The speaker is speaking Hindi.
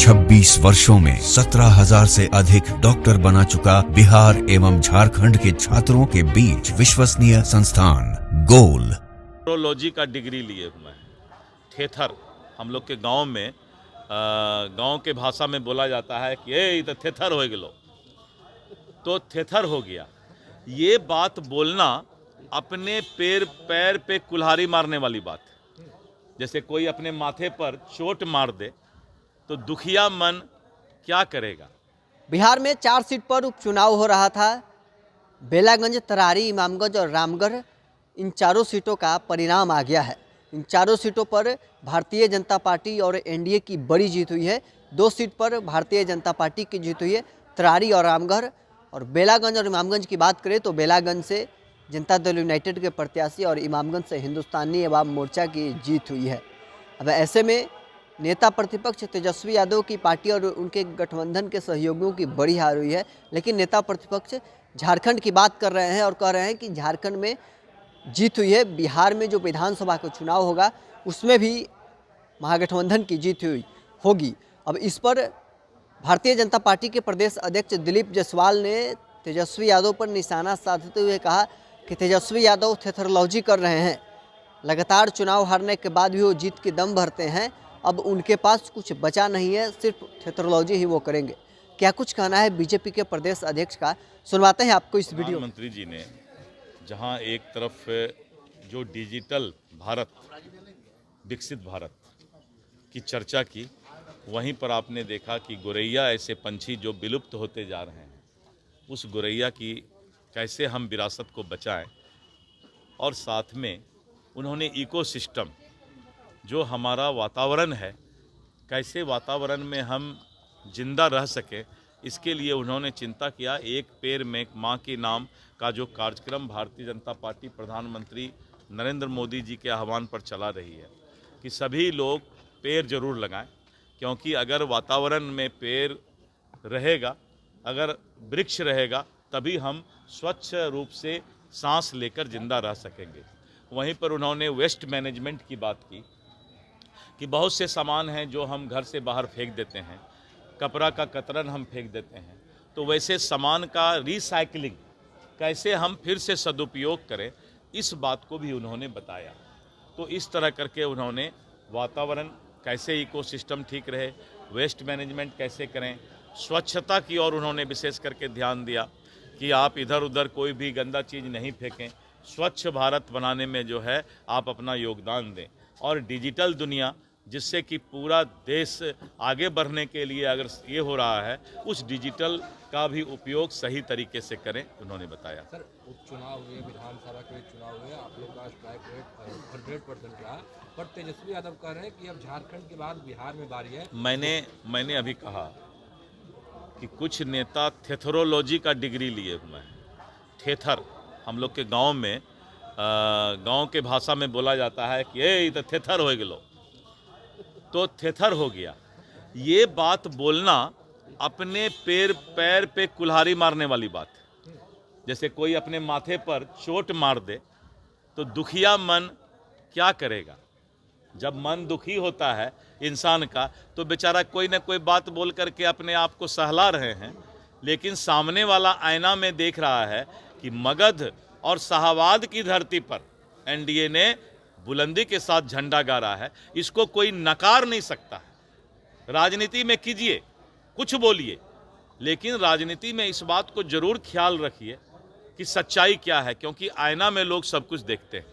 26 वर्षों में 17,000 से अधिक डॉक्टर बना चुका बिहार एवं झारखंड के छात्रों के बीच विश्वसनीय संस्थान गोल। न्यूरोलॉजी का डिग्री लिए हूँ मैं। थेथर हम लोग के गांव में गांव के भाषा में बोला जाता है कि ये तो थेथर हो गलो, तो थेथर हो गया। ये बात बोलना अपने पैर पे कुल्हाड़ी मारने वाली बात है। जैसे कोई अपने माथे पर चोट मार दे तो दुखिया मन क्या करेगा। बिहार में 4 सीट पर उपचुनाव हो रहा था। बेलागंज, तरारी, इमामगंज और रामगढ़, इन चारों सीटों का परिणाम आ गया है। इन चारों सीटों पर भारतीय जनता पार्टी और एनडीए की बड़ी जीत हुई है। 2 सीट पर भारतीय जनता पार्टी की जीत हुई है, तरारी और रामगढ़। और बेलागंज और इमामगंज की बात करें तो बेलागंज से जनता दल यूनाइटेड के प्रत्याशी और इमामगंज से हिंदुस्तानी अवाम मोर्चा की जीत हुई है। अब ऐसे में नेता प्रतिपक्ष तेजस्वी यादव की पार्टी और उनके गठबंधन के सहयोगियों की बड़ी हार हुई है। लेकिन नेता प्रतिपक्ष झारखंड की बात कर रहे हैं और कह रहे हैं कि झारखंड में जीत हुई है। बिहार में जो विधानसभा का चुनाव होगा उसमें भी महागठबंधन की जीत होगी। अब इस पर भारतीय जनता पार्टी के प्रदेश अध्यक्ष दिलीप जायसवाल ने तेजस्वी यादव पर निशाना साधते हुए कहा कि तेजस्वी यादव थेथरोलॉजी कर रहे हैं। लगातार चुनाव हारने के बाद भी वो जीत के दम भरते हैं। अब उनके पास कुछ बचा नहीं है, सिर्फ थेथरोलॉजी ही वो करेंगे। क्या कुछ कहना है बीजेपी के प्रदेश अध्यक्ष का, सुनवाते हैं आपको इस वीडियो। प्रधानमंत्री जी ने जहां एक तरफ जो डिजिटल भारत, विकसित भारत की चर्चा की, वहीं पर आपने देखा कि गोरैया ऐसे पंछी जो विलुप्त होते जा रहे हैं, उस गोरैया की कैसे हम विरासत को बचाएं। और साथ में उन्होंने इकोसिस्टम, जो हमारा वातावरण है, कैसे वातावरण में हम जिंदा रह सकें, इसके लिए उन्होंने चिंता किया। एक पेड़ में माँ के नाम का जो कार्यक्रम भारतीय जनता पार्टी प्रधानमंत्री नरेंद्र मोदी जी के आह्वान पर चला रही है कि सभी लोग पेड़ जरूर लगाएं, क्योंकि अगर वातावरण में पेड़ रहेगा, अगर वृक्ष रहेगा, तभी हम स्वच्छ रूप से सांस लेकर जिंदा रह सकेंगे। वहीं पर उन्होंने वेस्ट मैनेजमेंट की बात की कि बहुत से सामान हैं जो हम घर से बाहर फेंक देते हैं, कपड़ा का कतरन हम फेंक देते हैं, तो वैसे सामान का रिसाइकलिंग कैसे हम फिर से सदुपयोग करें, इस बात को भी उन्होंने बताया। तो इस तरह करके उन्होंने वातावरण कैसे इकोसिस्टम ठीक रहे, वेस्ट मैनेजमेंट कैसे करें, स्वच्छता की ओर उन्होंने विशेष करके ध्यान दिया कि आप इधर उधर कोई भी गंदा चीज़ नहीं फेंकें, स्वच्छ भारत बनाने में जो है आप अपना योगदान दें। और डिजिटल दुनिया, जिससे कि पूरा देश आगे बढ़ने के लिए अगर ये हो रहा है, उस डिजिटल का भी उपयोग सही तरीके से करें, उन्होंने बताया। सर, उपचुनाव हुए, विधानसभा के चुनाव हुए, आप लोग का स्ट्राइक रेट 100% रहा, पर तेजस्वी यादव कह रहे हैं कि अब झारखंड के बाद बिहार में बारी है। मैंने अभी कहा कि कुछ नेता थेथरोलॉजी का डिग्री लिए हुए हैं। थेथर हम लोग के गांव में गांव के भाषा में बोला जाता है कि ये तो थेथर हो गलो, तो थेथर हो गया। ये बात बोलना अपने पैर पे कुल्हाड़ी मारने वाली बात है। जैसे कोई अपने माथे पर चोट मार दे तो दुखिया मन क्या करेगा। जब मन दुखी होता है इंसान का, तो बेचारा कोई ना कोई बात बोल करके अपने आप को सहला रहे हैं, लेकिन सामने वाला आईना में देख रहा है कि मगध और शाहाबाद की धरती पर एनडीए ने बुलंदी के साथ झंडा गाड़ा है। इसको कोई नकार नहीं सकता है। राजनीति में कीजिए, कुछ बोलिए, लेकिन राजनीति में इस बात को जरूर ख्याल रखिए कि सच्चाई क्या है, क्योंकि आईना में लोग सब कुछ देखते हैं।